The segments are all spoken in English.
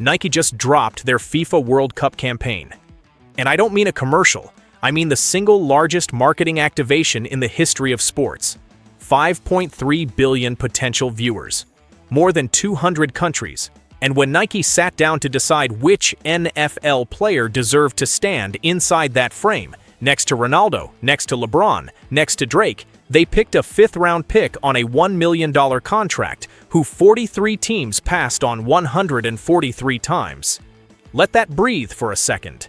Nike just dropped their FIFA World Cup campaign. And I don't mean a commercial, I mean the single largest marketing activation in the history of sports. 5.3 billion potential viewers, more than 200 countries. And when Nike sat down to decide which NFL player deserved to stand inside that frame, next to Ronaldo, next to LeBron, next to Drake, they picked a fifth-round pick on a $1 million contract, who 43 teams passed on 143 times. Let that breathe for a second.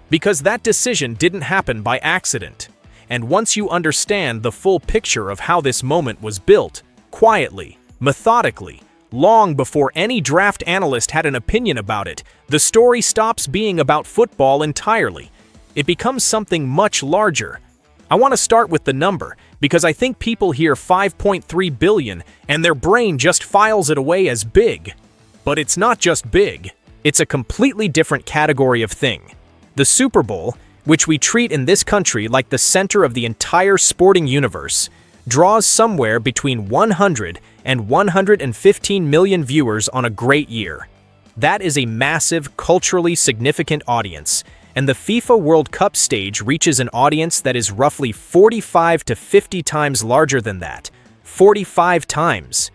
Because that decision didn't happen by accident. And once you understand the full picture of how this moment was built, quietly, methodically, long before any draft analyst had an opinion about it, the story stops being about football entirely. It becomes something much larger. I want to start with the number, because I think people hear 5.3 billion and their brain just files it away as big. But it's not just big, it's a completely different category of thing. The Super Bowl, which we treat in this country like the center of the entire sporting universe, draws somewhere between 100 and 115 million viewers on a great year. That is a massive, culturally significant audience, and the FIFA World Cup stage reaches an audience that is roughly 45 to 50 times larger than that. 45 times!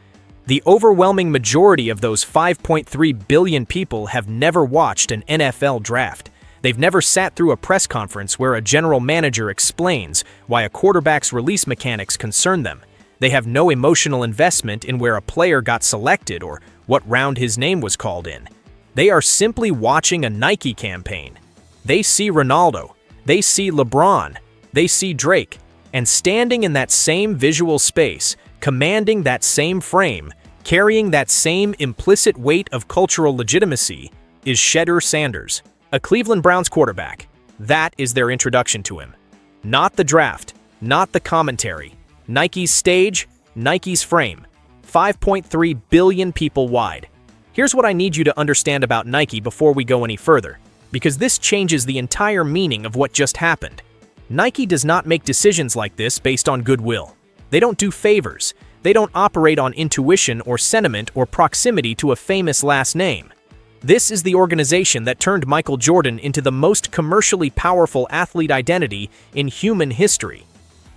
The overwhelming majority of those 5.3 billion people have never watched an NFL draft. They've never sat through a press conference where a general manager explains why a quarterback's release mechanics concern them. They have no emotional investment in where a player got selected or what round his name was called in. They are simply watching a Nike campaign. They see Ronaldo, they see LeBron, they see Drake, and standing in that same visual space, commanding that same frame, carrying that same implicit weight of cultural legitimacy, is Shedeur Sanders, a Cleveland Browns quarterback. That is their introduction to him. Not the draft, not the commentary. Nike's stage, Nike's frame. 5.3 billion people wide. Here's what I need you to understand about Nike before we go any further, because this changes the entire meaning of what just happened. Nike does not make decisions like this based on goodwill. They don't do favors. They don't operate on intuition or sentiment or proximity to a famous last name. This is the organization that turned Michael Jordan into the most commercially powerful athlete identity in human history.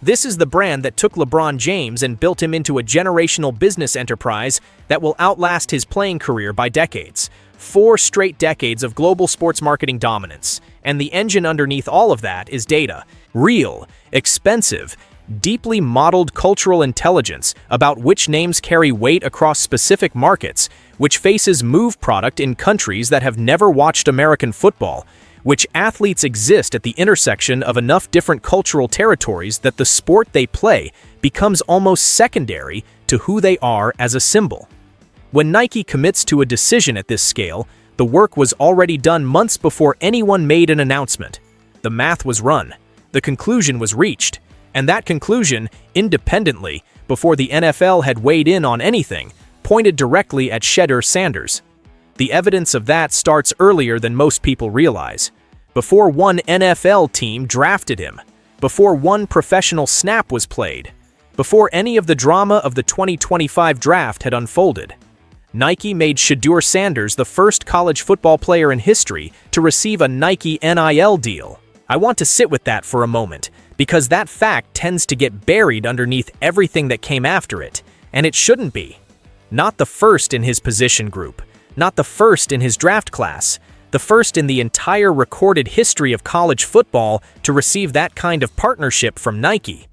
This is the brand that took LeBron James and built him into a generational business enterprise that will outlast his playing career by decades. 4 straight decades of global sports marketing dominance, and the engine underneath all of that is data. Real, expensive, deeply modeled cultural intelligence about which names carry weight across specific markets, which faces move product in countries that have never watched American football, which athletes exist at the intersection of enough different cultural territories that the sport they play becomes almost secondary to who they are as a symbol. When Nike commits to a decision at this scale, the work was already done months before anyone made an announcement. The math was run, the conclusion was reached, and that conclusion, independently, before the NFL had weighed in on anything, pointed directly at Shedeur Sanders. The evidence of that starts earlier than most people realize. Before one NFL team drafted him, before one professional snap was played, before any of the drama of the 2025 draft had unfolded. Nike made Shedeur Sanders the first college football player in history to receive a Nike NIL deal. I want to sit with that for a moment, because that fact tends to get buried underneath everything that came after it, and it shouldn't be. Not the first in his position group, not the first in his draft class, the first in the entire recorded history of college football to receive that kind of partnership from Nike.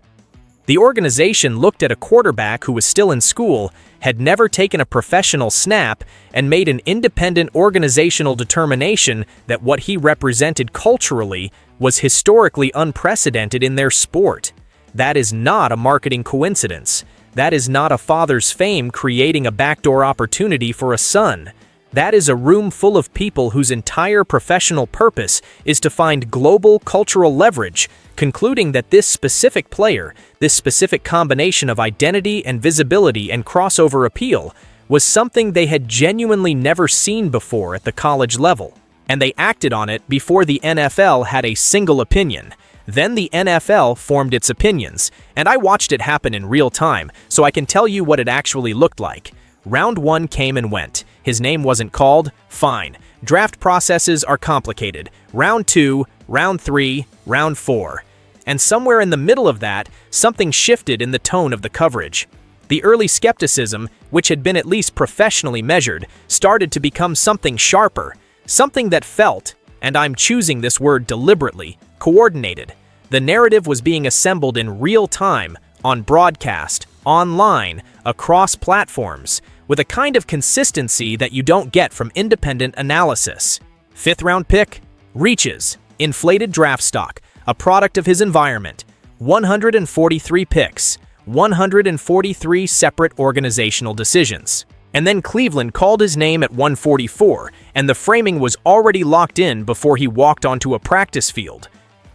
The organization looked at a quarterback who was still in school, had never taken a professional snap, and made an independent organizational determination that what he represented culturally was historically unprecedented in their sport. That is not a marketing coincidence. That is not a father's fame creating a backdoor opportunity for a son. That is a room full of people whose entire professional purpose is to find global cultural leverage, concluding that this specific player, this specific combination of identity and visibility and crossover appeal, was something they had genuinely never seen before at the college level. And they acted on it before the NFL had a single opinion. Then the NFL formed its opinions, and I watched it happen in real time, so I can tell you what it actually looked like. Round 1 came and went. His name wasn't called? Fine. Draft processes are complicated. Round 2, Round 3, Round 4. And somewhere in the middle of that, something shifted in the tone of the coverage. The early skepticism, which had been at least professionally measured, started to become something sharper, something that felt, and I'm choosing this word deliberately, coordinated. The narrative was being assembled in real time, on broadcast, online, across platforms, with a kind of consistency that you don't get from independent analysis. 5th round pick? Reaches. Inflated draft stock, a product of his environment. 143 picks. 143 separate organizational decisions. And then Cleveland called his name at 144, and the framing was already locked in before he walked onto a practice field.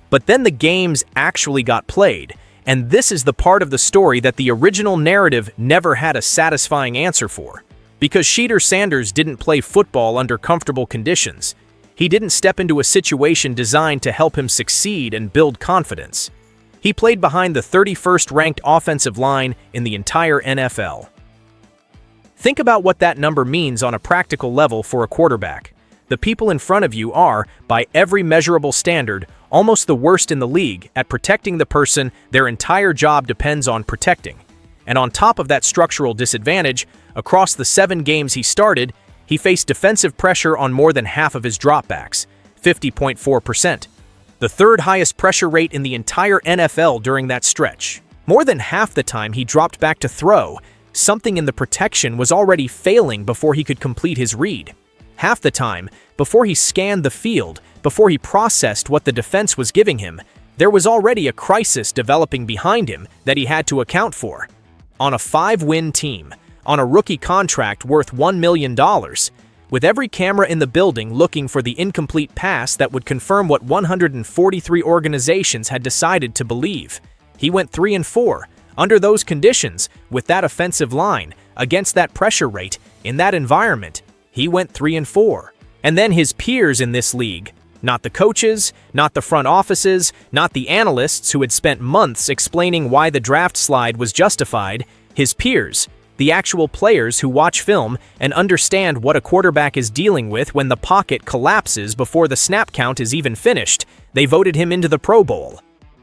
But then the games actually got played, and this is the part of the story that the original narrative never had a satisfying answer for. Because Shedeur Sanders didn't play football under comfortable conditions. He didn't step into a situation designed to help him succeed and build confidence. He played behind the 31st ranked offensive line in the entire NFL. Think about what that number means on a practical level for a quarterback. The people in front of you are, by every measurable standard, almost the worst in the league at protecting the person their entire job depends on protecting. And on top of that structural disadvantage, across the 7 games he started, he faced defensive pressure on more than half of his dropbacks, 50.4%. The 3rd highest pressure rate in the entire NFL during that stretch. More than half the time he dropped back to throw, something in the protection was already failing before he could complete his read. Half the time, before he scanned the field, before he processed what the defense was giving him, there was already a crisis developing behind him that he had to account for. On a 5-win team, on a rookie contract worth $1 million, with every camera in the building looking for the incomplete pass that would confirm what 143 organizations had decided to believe. He went 3-4. Under those conditions, with that offensive line, against that pressure rate, in that environment, he went 3-4. And then his peers in this league, not the coaches, not the front offices, not the analysts who had spent months explaining why the draft slide was justified, his peers, the actual players who watch film and understand what a quarterback is dealing with when the pocket collapses before the snap count is even finished, they voted him into the Pro Bowl.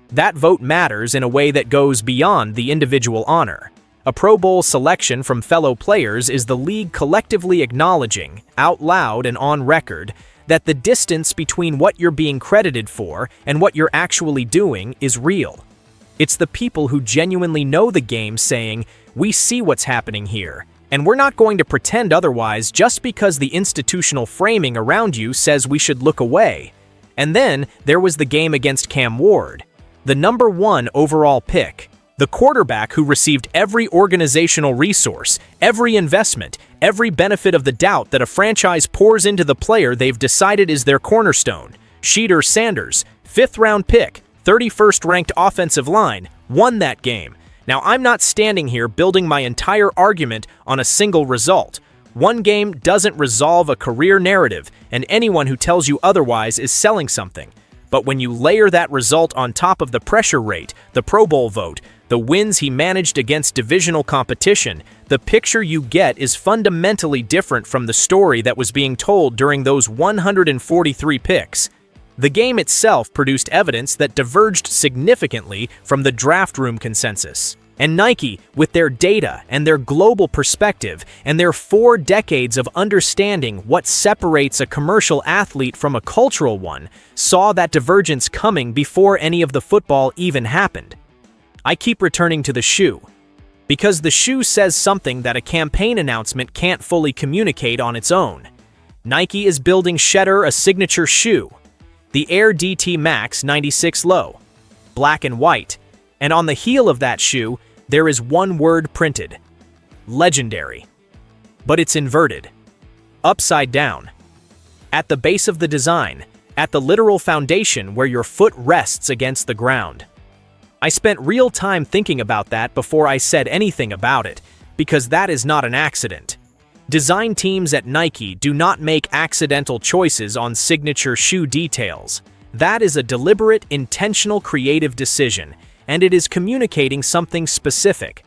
That vote matters in a way that goes beyond the individual honor. A Pro Bowl selection from fellow players is the league collectively acknowledging, out loud and on record, that the distance between what you're being credited for and what you're actually doing is real. It's the people who genuinely know the game saying, "We see what's happening here, and we're not going to pretend otherwise just because the institutional framing around you says we should look away." And then there was the game against Cam Ward, the number 1 overall pick, the quarterback who received every organizational resource, every investment, every benefit of the doubt that a franchise pours into the player they've decided is their cornerstone. Shedeur Sanders, 5th round pick, 31st ranked offensive line, won that game. Now, I'm not standing here building my entire argument on a single result. One game doesn't resolve a career narrative, and anyone who tells you otherwise is selling something. But when you layer that result on top of the pressure rate, the Pro Bowl vote, the wins he managed against divisional competition, the picture you get is fundamentally different from the story that was being told during those 143 picks. The game itself produced evidence that diverged significantly from the draft room consensus. And Nike, with their data and their global perspective and their 4 decades of understanding what separates a commercial athlete from a cultural one, saw that divergence coming before any of the football even happened. I keep returning to the shoe, because the shoe says something that a campaign announcement can't fully communicate on its own. Nike is building Shedeur a signature shoe, the Air DT Max 96 Low, black and white, and on the heel of that shoe, there is one word printed: legendary. But it's inverted, upside down. At the base of the design, at the literal foundation where your foot rests against the ground. I spent real time thinking about that before I said anything about it, because that is not an accident. Design teams at Nike do not make accidental choices on signature shoe details. That is a deliberate, intentional, creative decision, and it is communicating something specific.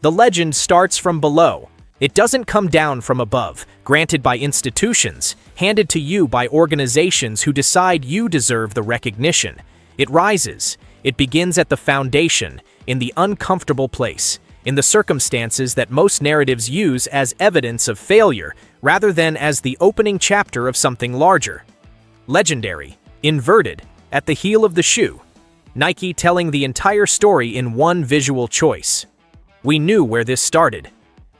The legend starts from below, It doesn't come down from above, granted by institutions, handed to you by organizations who decide you deserve the recognition. It rises. It begins at the foundation, in the uncomfortable place, in the circumstances that most narratives use as evidence of failure, rather than as the opening chapter of something larger. Legendary, inverted, at the heel of the shoe. Nike telling the entire story in one visual choice. We knew where this started.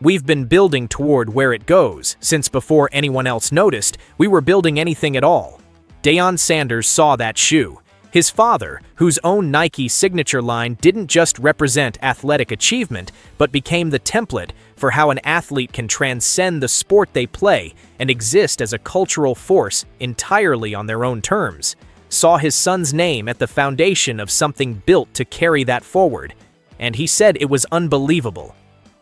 We've been building toward where it goes, since before anyone else noticed we were building anything at all. Shedeur Sanders saw that shoe. His father, whose own Nike signature line didn't just represent athletic achievement, but became the template for how an athlete can transcend the sport they play and exist as a cultural force entirely on their own terms, saw his son's name at the foundation of something built to carry that forward. And he said it was unbelievable.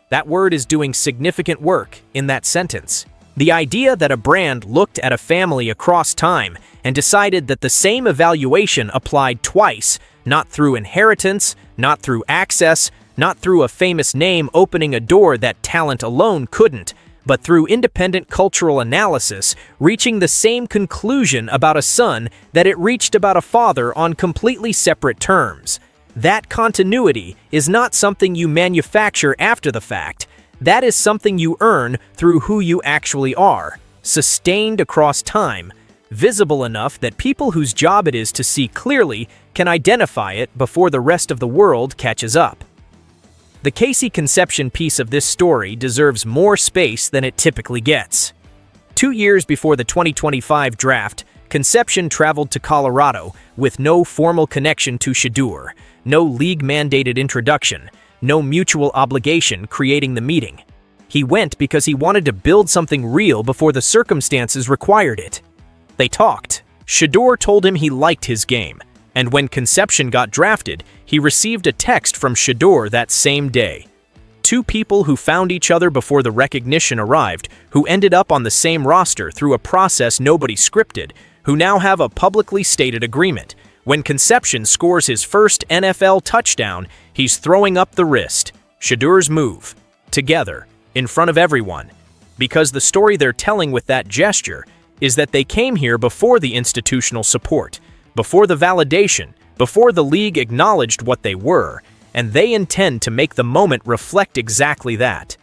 That word is doing significant work in that sentence. The idea that a brand looked at a family across time and decided that the same evaluation applied twice, not through inheritance, not through access, not through a famous name opening a door that talent alone couldn't, but through independent cultural analysis, reaching the same conclusion about a son that it reached about a father on completely separate terms. That continuity is not something you manufacture after the fact. That is something you earn through who you actually are, sustained across time, visible enough that people whose job it is to see clearly can identify it before the rest of the world catches up. The Casey Conception piece of this story deserves more space than it typically gets. 2 years before the 2025 draft, Conception traveled to Colorado with no formal connection to Shedeur, no league-mandated introduction, no mutual obligation creating the meeting. He went because he wanted to build something real before the circumstances required it. They talked. Shedeur told him he liked his game, and when Conception got drafted, he received a text from Shedeur that same day. Two people who found each other before the recognition arrived, who ended up on the same roster through a process nobody scripted, who now have a publicly stated agreement. When Conception scores his first NFL touchdown, he's throwing up the wrist. Shedeur's move. Together, in front of everyone. Because the story they're telling with that gesture is that they came here before the institutional support, before the validation, before the league acknowledged what they were, and they intend to make the moment reflect exactly that.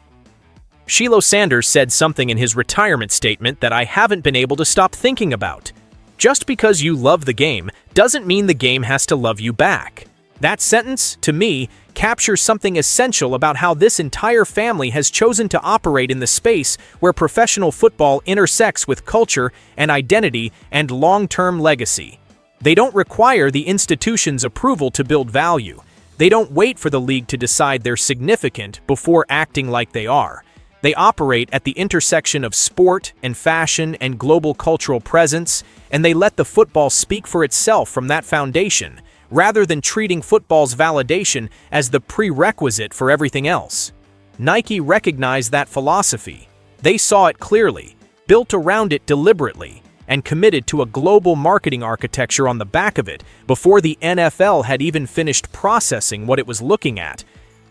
Shedeur Sanders said something in his retirement statement that I haven't been able to stop thinking about. Just because you love the game doesn't mean the game has to love you back. That sentence, to me, captures something essential about how this entire family has chosen to operate in the space where professional football intersects with culture and identity and long-term legacy. They don't require the institution's approval to build value. They don't wait for the league to decide they're significant before acting like they are. They operate at the intersection of sport and fashion and global cultural presence, and they let the football speak for itself from that foundation, rather than treating football's validation as the prerequisite for everything else. Nike recognized that philosophy. They saw it clearly, built around it deliberately, and committed to a global marketing architecture on the back of it before the NFL had even finished processing what it was looking at.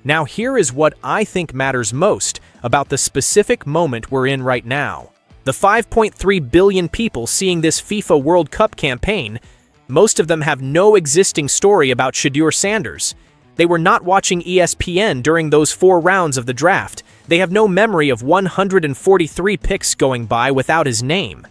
Now here is what I think matters most about the specific moment we're in right now. The 5.3 billion people seeing this FIFA World Cup campaign, most of them have no existing story about Shedeur Sanders. They were not watching ESPN during those 4 rounds of the draft. They have no memory of 143 picks going by without his name.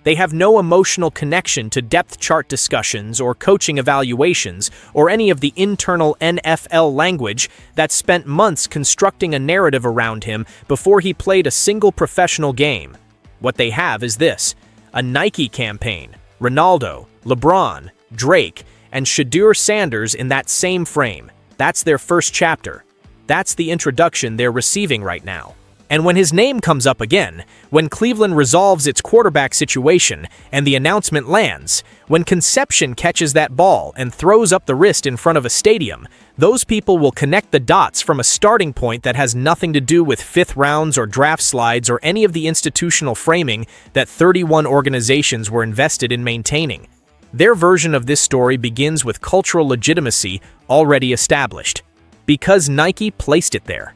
They have no emotional connection to depth chart discussions or coaching evaluations or any of the internal NFL language that spent months constructing a narrative around him before he played a single professional game. What they have is this: a Nike campaign, Ronaldo, LeBron, Drake, and Shedeur Sanders in that same frame. That's their first chapter. That's the introduction they're receiving right now. And when his name comes up again, when Cleveland resolves its quarterback situation and the announcement lands, when Conception catches that ball and throws up the wrist in front of a stadium, those people will connect the dots from a starting point that has nothing to do with 5th rounds or draft slides or any of the institutional framing that 31 organizations were invested in maintaining. Their version of this story begins with cultural legitimacy already established, because Nike placed it there.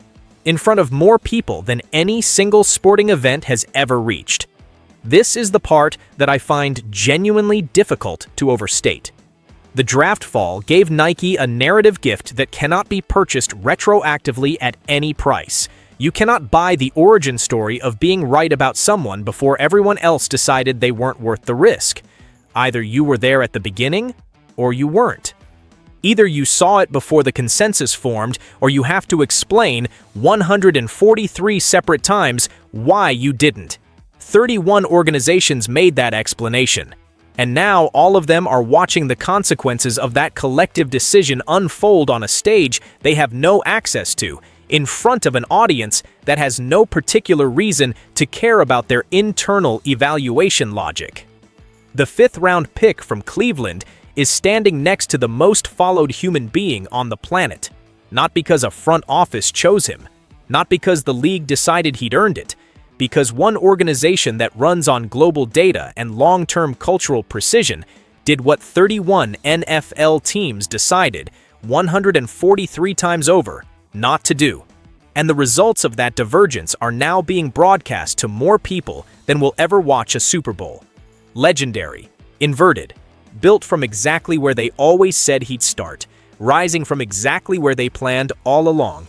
in front of more people than any single sporting event has ever reached. This is the part that I find genuinely difficult to overstate. The draft fall gave Nike a narrative gift that cannot be purchased retroactively at any price. You cannot buy the origin story of being right about someone before everyone else decided they weren't worth the risk. Either you were there at the beginning, or you weren't. Either you saw it before the consensus formed, or you have to explain 143 separate times why you didn't. 31 organizations made that explanation. And now all of them are watching the consequences of that collective decision unfold on a stage they have no access to, in front of an audience that has no particular reason to care about their internal evaluation logic. The fifth-round pick from Cleveland is standing next to the most followed human being on the planet, not because a front office chose him, not because the league decided he'd earned it, because one organization that runs on global data and long-term cultural precision did what 31 NFL teams decided 143 times over not to do. And the results of that divergence are now being broadcast to more people than will ever watch a Super Bowl. Legendary, inverted, built from exactly where they always said he'd start, rising from exactly where they planned all along.